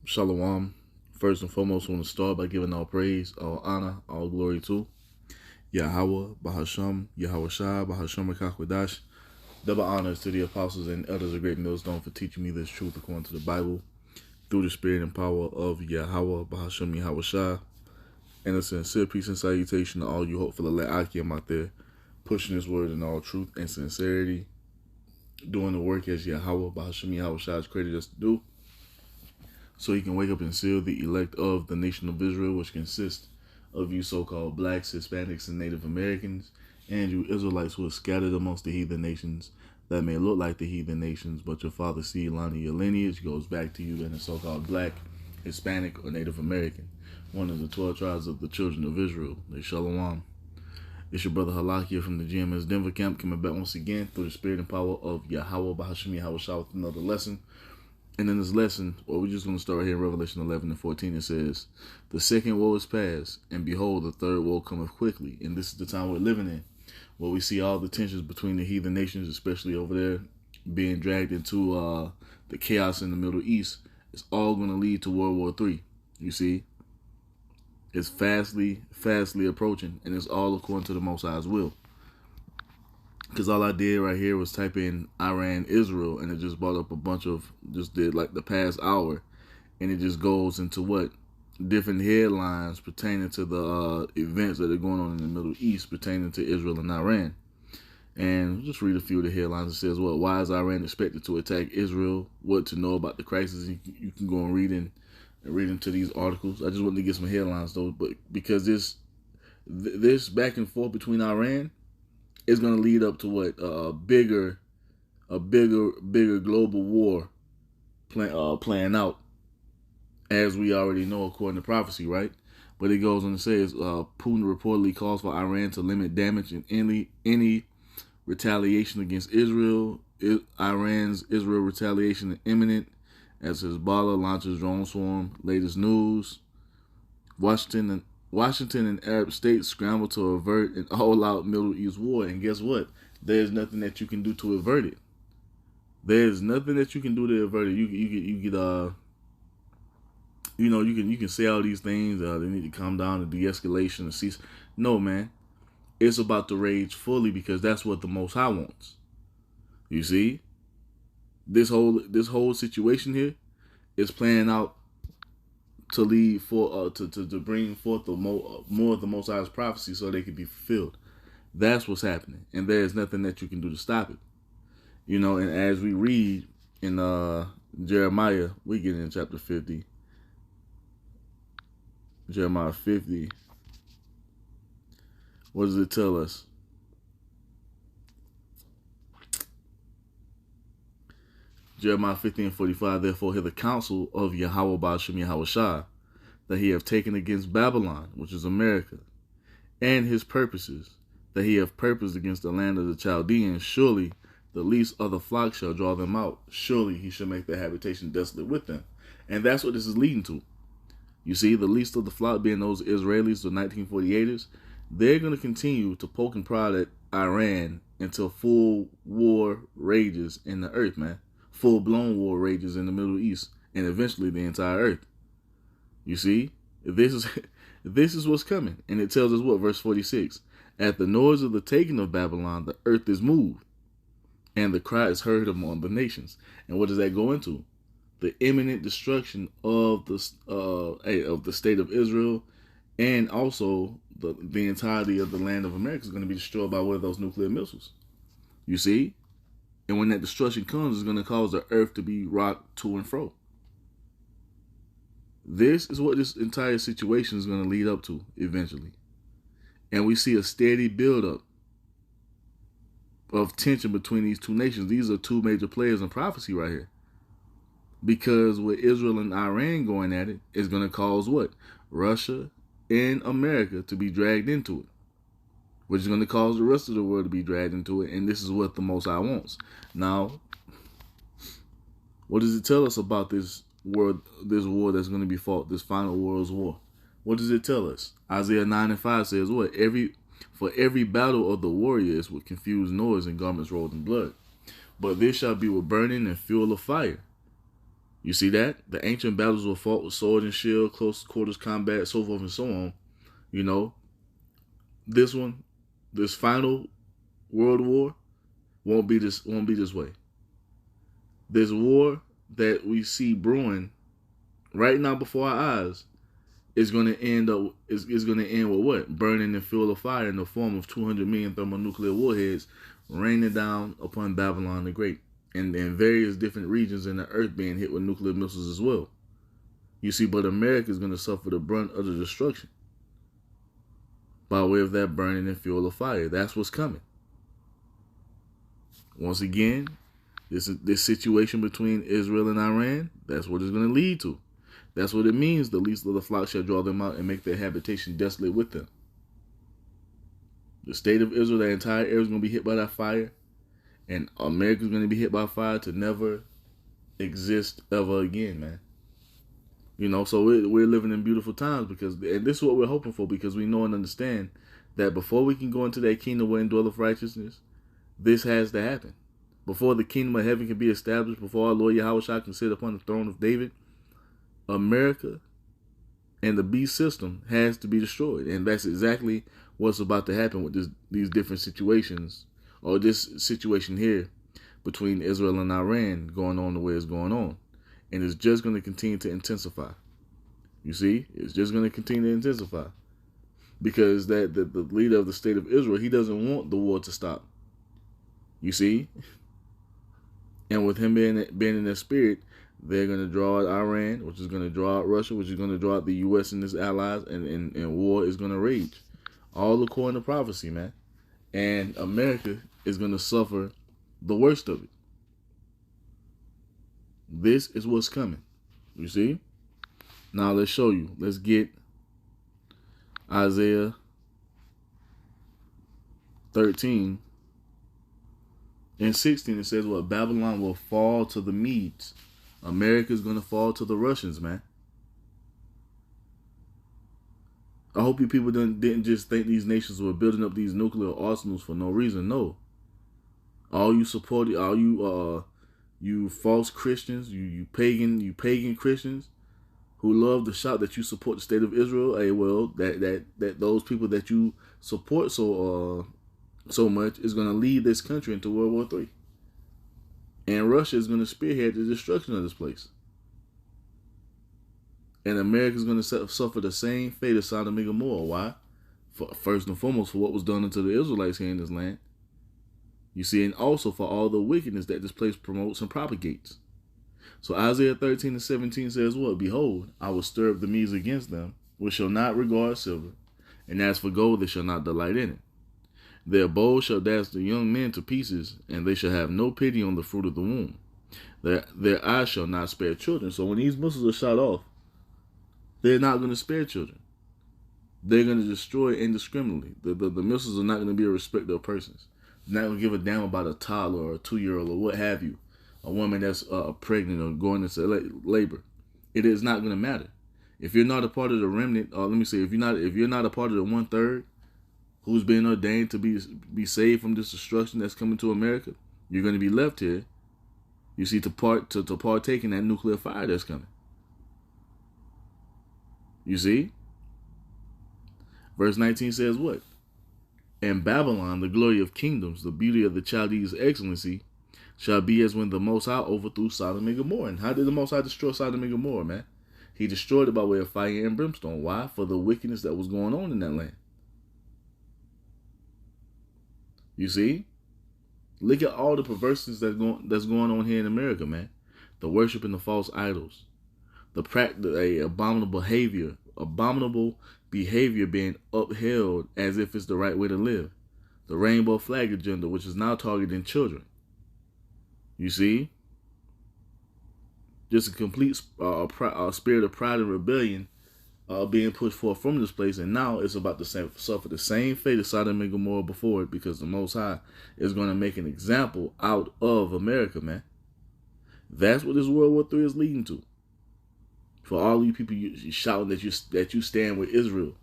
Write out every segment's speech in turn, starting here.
Shalom. First and foremost, I want to start by giving all praise, all honor, all glory to Yahweh, Bahasham, Yahweh Shah, Bahasham Rakakwadash. Double honors to the apostles and elders of Great Millstone for teaching me this truth according to the Bible through the spirit and power of Yahweh, Bahasham, Yahweh Shah. And a sincere peace and salutation to all you hopeful elect Akim out there, pushing this word in all truth and sincerity, doing the work as Yahweh, Bahasham, Yahweh Shah has created us to do, so he can wake up and seal the elect of the nation of Israel, which consists of you so-called blacks, Hispanics, and Native Americans, and you Israelites who are scattered amongst the heathen nations that may look like the heathen nations, but your father's seed line of your lineage goes back to you in the so-called black, Hispanic, or Native American, one of the 12 tribes of the children of Israel. They Shalom. It's your brother Halakia from the GMS Denver camp, coming back once again through the spirit and power of Yahweh, Bahasham Yahweh Shah, with another lesson. And in this lesson, we're just going to start here in Revelation 11 and 14. It says, the second woe is past, and behold, the third woe cometh quickly. And this is the time we're living in, where we see all the tensions between the heathen nations, especially over there, being dragged into the chaos in the Middle East. It's all going to lead to World War III. You see, it's fastly approaching, and it's all according to the Most High's will. Because all I did right here was type in Iran, Israel, and it just brought up a bunch of, just did like the past hour, and it just goes into what? Different headlines pertaining to the events that are going on in the Middle East pertaining to Israel and Iran. And just read a few of the headlines. It says, well, why is Iran expected to attack Israel? What to know about the crisis? You can go and read into these articles. I just wanted to get some headlines though, but because this back and forth between Iran is going to lead up to what? A bigger global war playing out, as we already know according to prophecy, right? But it goes on to say, Putin reportedly calls for Iran to limit damage in any retaliation against Israel. Iran's Israel retaliation is imminent as Hezbollah launches drone swarm. Latest news: Washington and Arab states scramble to avert an all-out Middle East war. And guess what? There's nothing that you can do to avert it. There's nothing that you can do to avert it. You can say all these things. They need to calm down, and de-escalation, and cease. No, man. It's about to rage fully, because that's what the Most High wants. You see, this whole situation here is playing out to lead for to bring forth the more of the Most High's prophecy, so they can be fulfilled. That's what's happening, and there's nothing that you can do to stop it. And as we read in Jeremiah, we get in chapter 50. Jeremiah 50. What does it tell us? Jeremiah 50 and 45, therefore hear the counsel of Yahweh Ba'ashem Yahweh Shah, that he have taken against Babylon, which is America, and his purposes, that he have purposed against the land of the Chaldeans. Surely the least of the flock shall draw them out. Surely he shall make their habitation desolate with them. And that's what this is leading to. You see, the least of the flock being those Israelis, the 1948ers, they're going to continue to poke and prod at Iran until full war rages in the earth, man. Full-blown war rages in the Middle East, and eventually the entire earth. You see, this is what's coming. And it tells us what? Verse 46. At the noise of the taking of Babylon, the earth is moved, and the cry is heard among the nations. And what does that go into? The imminent destruction of the state of Israel, and also the entirety of the land of America is going to be destroyed by one of those nuclear missiles. You see? And when that destruction comes, it's going to cause the earth to be rocked to and fro. This is what this entire situation is going to lead up to eventually. And we see a steady buildup of tension between these two nations. These are two major players in prophecy right here. Because with Israel and Iran going at it, is going to cause what? Russia and America to be dragged into it, which is going to cause the rest of the world to be dragged into it. And this is what the Most High wants. Now, what does it tell us about this war that's going to be fought, this final world's war? What does it tell us? Isaiah 9 and 5 says what? For every battle of the warrior is with confused noise and garments rolled in blood. But this shall be with burning and fuel of fire. You see that? The ancient battles were fought with sword and shield, close quarters combat, so forth and so on. You know, this one, this final world war, won't be this way. This war that we see brewing right now before our eyes is going to end with what? Burning in fuel of fire in the form of 200 million thermonuclear warheads raining down upon Babylon the Great, and various different regions in the earth being hit with nuclear missiles as well. You see, but America is going to suffer the brunt of the destruction by way of that burning in fuel of fire. That's what's coming. Once again, this situation between Israel and Iran, that's what it's going to lead to. That's what it means. The least of the flock shall draw them out and make their habitation desolate with them. The state of Israel, the entire area is going to be hit by that fire. And America is going to be hit by fire to never exist ever again, man. You know, so we're living in beautiful times and this is what we're hoping for, because we know and understand that before we can go into that kingdom where dwelleth righteousness, this has to happen. Before the kingdom of heaven can be established, before our Lord Yahushua can sit upon the throne of David, America and the beast system has to be destroyed. And that's exactly what's about to happen with these different situations, or this situation here between Israel and Iran going on the way it's going on. And it's just going to continue to intensify. You see? It's just going to continue to intensify. Because the leader of the state of Israel, he doesn't want the war to stop. You see? And with him being in their spirit, they're going to draw out Iran, which is going to draw out Russia, which is going to draw out the U.S. and its allies, and war is going to rage. All according to prophecy, man. And America is going to suffer the worst of it. This is what's coming. You see? Now let's show you. Let's get Isaiah 13 and 16. It says, what? Babylon will fall to the Medes. America is going to fall to the Russians, man. I hope you people didn't just think these nations were building up these nuclear arsenals for no reason. No. All you you false Christians, you pagan Christians who love to shout that you support the state of Israel, hey, well, that those people that you support so much is going to lead this country into World War III. And Russia is going to spearhead the destruction of this place. And America is going to suffer the same fate as Sodom and Gomorrah. Why? First and foremost, for what was done unto the Israelites here in this land. You see, and also for all the wickedness that this place promotes and propagates. So Isaiah 13 and 17 says what? Behold, I will stir up the Medes against them, which shall not regard silver, and as for gold, they shall not delight in it. Their bows shall dash the young men to pieces, and they shall have no pity on the fruit of the womb. Their eyes shall not spare children. So when these missiles are shot off, they're not going to spare children. They're going to destroy indiscriminately. The missiles are not going to be a respecter of persons. They're not going to give a damn about a toddler or a 2-year-old or what have you. A woman that's pregnant or going into labor. It is not going to matter. If you're not a part of the remnant, or let me say, if you're not a part of the 1/3 who's been ordained to be saved from this destruction that's coming to America, you're going to be left here. You see, to partake in that nuclear fire that's coming. You see? Verse 19 says what? And Babylon, the glory of kingdoms, the beauty of the Chaldees' excellency, shall be as when the Most High overthrew Sodom and Gomorrah. And how did the Most High destroy Sodom and Gomorrah, man? He destroyed it by way of fire and brimstone. Why? For the wickedness that was going on in that land. You see? Look at all the perverseness that's going on here in America, man. The worshiping of false idols. The abominable behavior being upheld as if it's the right way to live. The rainbow flag agenda, which is now targeting children. You see? Just a complete spirit of pride and rebellion being pushed forth from this place. And now it's about to suffer the same fate as Sodom and Gomorrah before it, because the Most High is going to make an example out of America, man. That's what this World War III is leading to. For all you people shouting that you stand with Israel,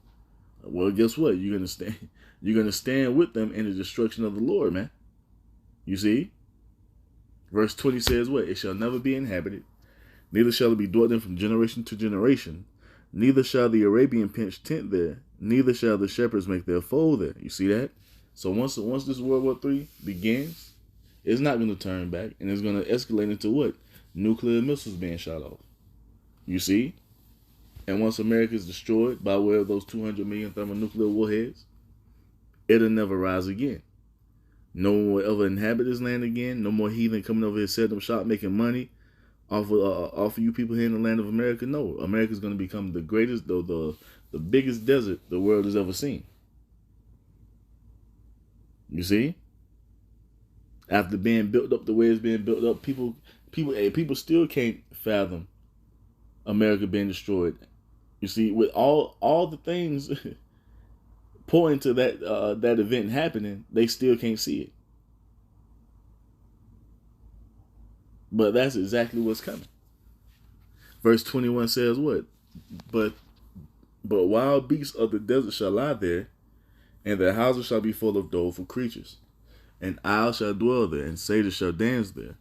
well, guess what? You're gonna stand with them in the destruction of the Lord, man. You see? Verse 20 says what? It shall never be inhabited, Neither shall it be dwelt in from generation to generation. Neither shall the Arabian pitch tent there. Neither shall the shepherds make their fold there. You see that? So once this World War III begins, it's not going to turn back, and it's going to escalate into what? Nuclear missiles being shot off. You see? And once America is destroyed by way of those 200 million thermonuclear warheads, it'll never rise again. No one will ever inhabit this land again. No more heathen coming over here, setting up shop, making money off of you people here in the land of America. No, America's going to become the greatest, the biggest desert the world has ever seen. You see? After being built up the way it's being built up, people still can't fathom America being destroyed. You see, with all the things pointing to that event happening, they still can't see it. But that's exactly what's coming. Verse 21 says what? But wild beasts of the desert shall lie there, and their houses shall be full of doleful creatures. And owls shall dwell there, and satyrs shall dance there.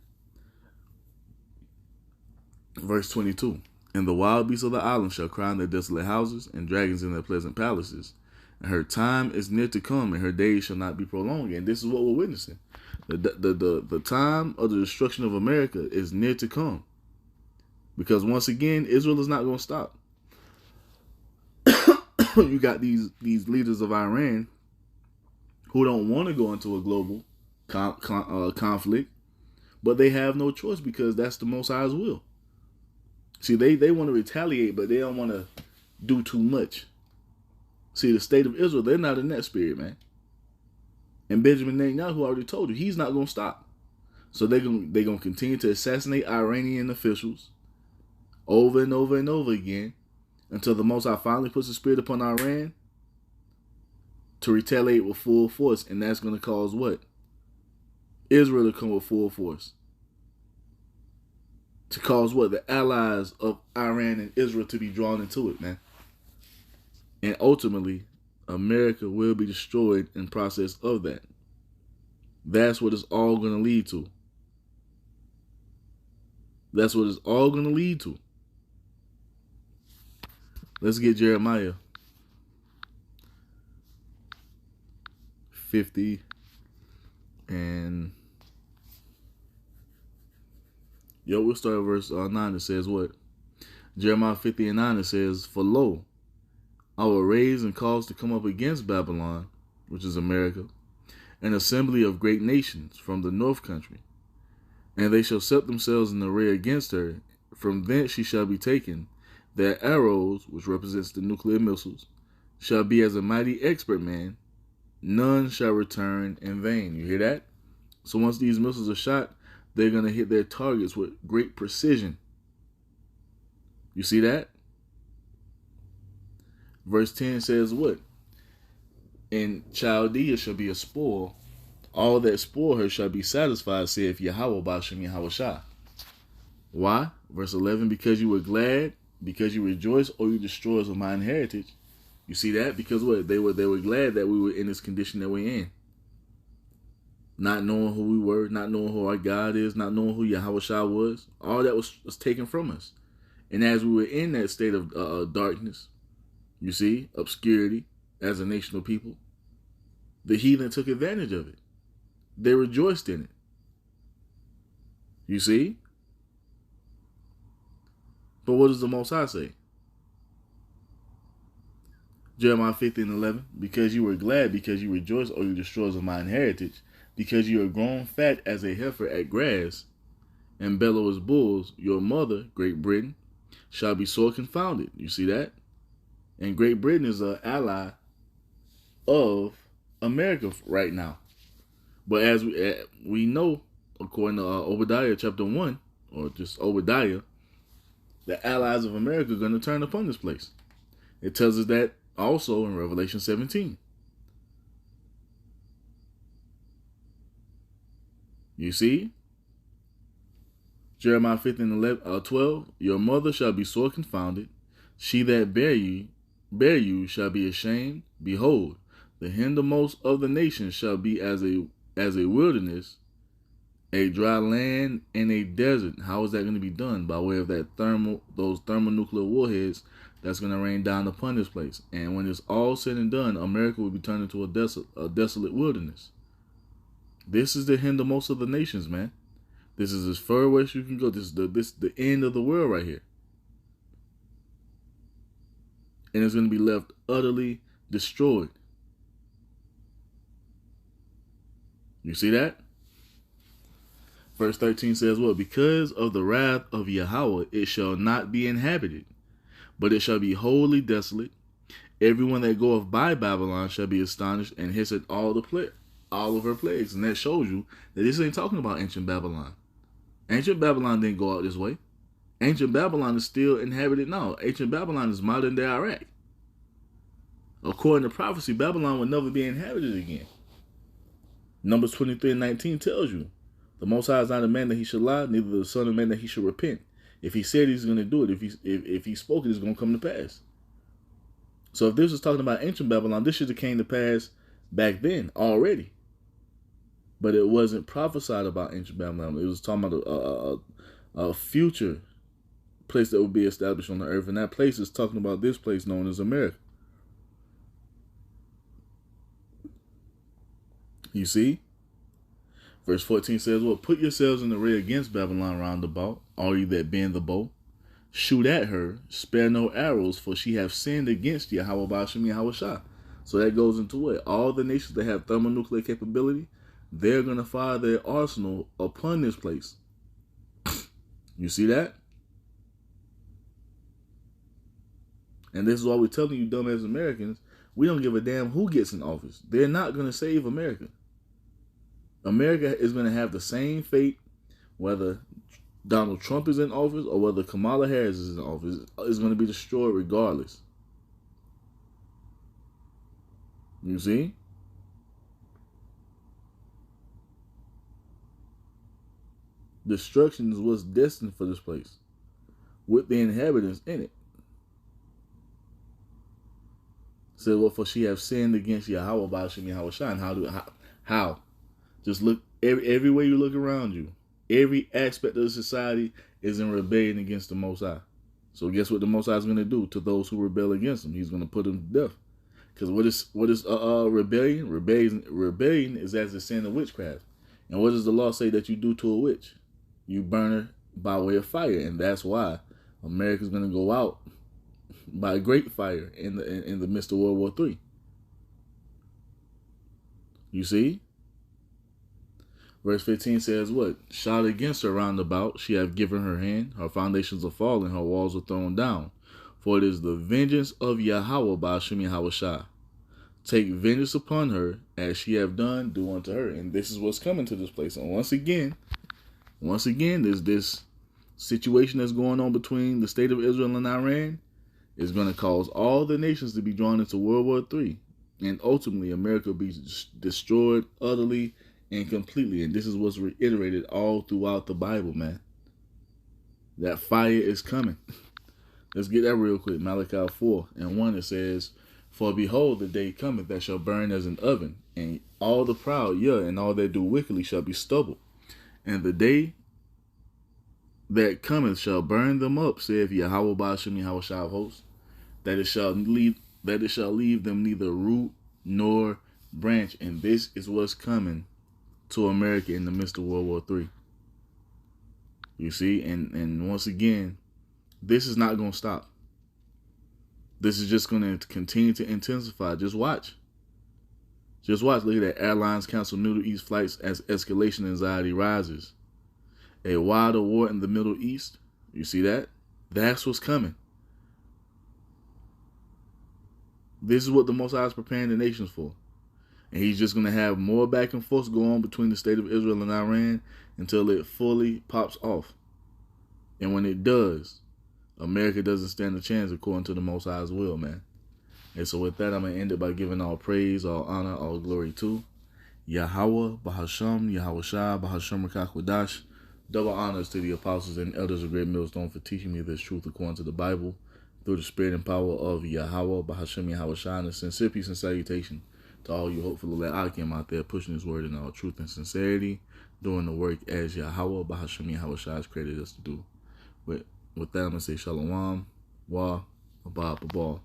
Verse 22. And the wild beasts of the island shall cry in their desolate houses, and dragons in their pleasant palaces. And her time is near to come, and her days shall not be prolonged. And this is what we're witnessing. The time of the destruction of America is near to come. Because once again, Israel is not going to stop. You got these leaders of Iran who don't want to go into a global conflict, but they have no choice because that's the Most High's will. See, they want to retaliate, but they don't want to do too much. See, the state of Israel, they're not in that spirit, man. And Benjamin Netanyahu already told you, he's not going to stop. So they're going to continue to assassinate Iranian officials over and over and over again until the Most High finally puts a spirit upon Iran to retaliate with full force. And that's going to cause what? Israel to come with full force. To cause what? The allies of Iran and Israel to be drawn into it, man. And ultimately, America will be destroyed in process of that. That's what it's all going to lead to. That's what it's all going to lead to. Let's get Jeremiah 50 and we'll start at verse 9. It says what? Jeremiah 50 and 9, it says, For lo, I will raise and cause to come up against Babylon, which is America, an assembly of great nations from the north country. And they shall set themselves in array against her. From thence she shall be taken. Their arrows, which represents the nuclear missiles, shall be as a mighty expert man. None shall return in vain. You hear that? So once these missiles are shot, they're going to hit their targets with great precision. You see that? Verse 10 says what? In Chaldea shall be a spoil. All that spoil her shall be satisfied, saith Yahweh Ba'ashem Yahweh Shah. Why? Verse 11, because you were glad, because you rejoice, or you destroyers of mine heritage. You see that? Because what? They were glad that we were in this condition that we're in. Not knowing who we were, not knowing who our God is, not knowing who Yahweh Shah was. All that was taken from us. And as we were in that state of darkness, you see, obscurity as a nation of people, the heathen took advantage of it. They rejoiced in it. You see? But what does the Most High say? Jeremiah 50 and 11, because you were glad, because you rejoice, O you destroyers of mine heritage, because you are grown fat as a heifer at grass, and bellow as bulls, your mother, Great Britain, shall be sore confounded. You see that? And Great Britain is an ally of America right now. But as we know, according to Obadiah chapter 1, or just Obadiah, the allies of America are going to turn upon this place. It tells us that also in Revelation 17. You see? Jeremiah 50 and 12, your mother shall be sore confounded. She that bare you shall be ashamed. Behold, the hindermost of the nations shall be as a wilderness, A dry land and a desert. How is that going to be done? By way of those thermonuclear warheads that's going to rain down upon this place. And when it's all said and done, America will be turned into a desolate wilderness. This is the end of most of the nations, man. This is as far west you can go. This is the end of the world right here. And it's going to be left utterly destroyed. You see that? Verse 13 says, well, because of the wrath of Yahweh, it shall not be inhabited, but it shall be wholly desolate. Everyone that goeth by Babylon shall be astonished and hiss at all of her plagues. And that shows you that this ain't talking about ancient Babylon. Ancient Babylon didn't go out this way. Ancient Babylon is still inhabited now. Ancient Babylon is modern day Iraq. According to prophecy, Babylon will never be inhabited again. Numbers 23:19 tells you, the Most High is not a man that he should lie, neither the Son of Man that he should repent. If he said he's going to do it, if he spoke it, it's going to come to pass. So if this is talking about ancient Babylon, this should have came to pass back then already. But it wasn't prophesied about ancient Babylon. It was talking about a future place that would be established on the earth. And that place is talking about this place known as America. You see? Verse 14 says, well, put yourselves in array against Babylon round about, all you that bend the bow. Shoot at her, spare no arrows, for she hath sinned against Yahweh Ba'ashem Yahweh Shah. So that goes into it. All the nations that have thermonuclear capability, they're going to fire their arsenal upon this place. You see that? And this is why we're telling you, dumbass Americans, we don't give a damn who gets in office. They're not going to save America. America is going to have the same fate whether Donald Trump is in office or whether Kamala Harris is in office. It's going to be destroyed regardless. You see? Destruction is what's destined for this place with the inhabitants in it. Said, well, for she have sinned against Yahweh Ba'ashem Yahweh Shah. And how? Just look, every way you look around you, every aspect of the society is in rebellion against the Most High. So guess what the Most High is going to do to those who rebel against him? He's going to put them to death. Because what is rebellion? Rebellion is as the sin of witchcraft. And what does the law say that you do to a witch? You burn her by way of fire. And that's why America's going to go out by great fire in the midst of World War III. You see? Verse 15 says what? Shout against her round about. She hath given her hand. Her foundations are fallen. Her walls are thrown down. For it is the vengeance of Yahweh Ba'ashem Yahweh Shah. Take vengeance upon her as she have done, do unto her. And this is what's coming to this place. And once again, there's this situation that's going on between the state of Israel and Iran. Is going to cause all the nations to be drawn into World War III. And ultimately, America will be destroyed utterly and completely. And this is what's reiterated all throughout the Bible, man. That fire is coming. Let's get that real quick. Malachi 4:1, it says, for behold, the day cometh that shall burn as an oven, and all the proud, and all that do wickedly shall be stubble. And the day that cometh shall burn them up, saith Yahweh Ba'ashem Yahweh Shah of hosts, that it shall leave them neither root nor branch. And this is what's coming to America in the midst of World War III. You see, and once again, this is not going to stop. This is just going to continue to intensify. Just watch. Look at that. Airlines cancel Middle East flights as escalation anxiety rises. A wilder war in the Middle East. You see that? That's what's coming. This is what the Most High is preparing the nations for. And he's just going to have more back and forth go on between the state of Israel and Iran until it fully pops off. And when it does, America doesn't stand a chance according to the Most High's will, man. And so with that, I'm going to end it by giving all praise, all honor, all glory to Yahweh, Ba'ashem, Yahweh Shah, Ba'ashem Rakakwadash. Double honors to the apostles and elders of Great Millstone for teaching me this truth according to the Bible through the spirit and power of Yahweh, Ba'ashem, Yahweh Shah, and a sincere peace and salutation To all you hopefully let I came out there pushing His word in all truth and sincerity, doing the work as Yahweh, Bahasham Yahweh Shai has created us to do. With that, I'm going to say Shalom, Wa, Abba, Abba.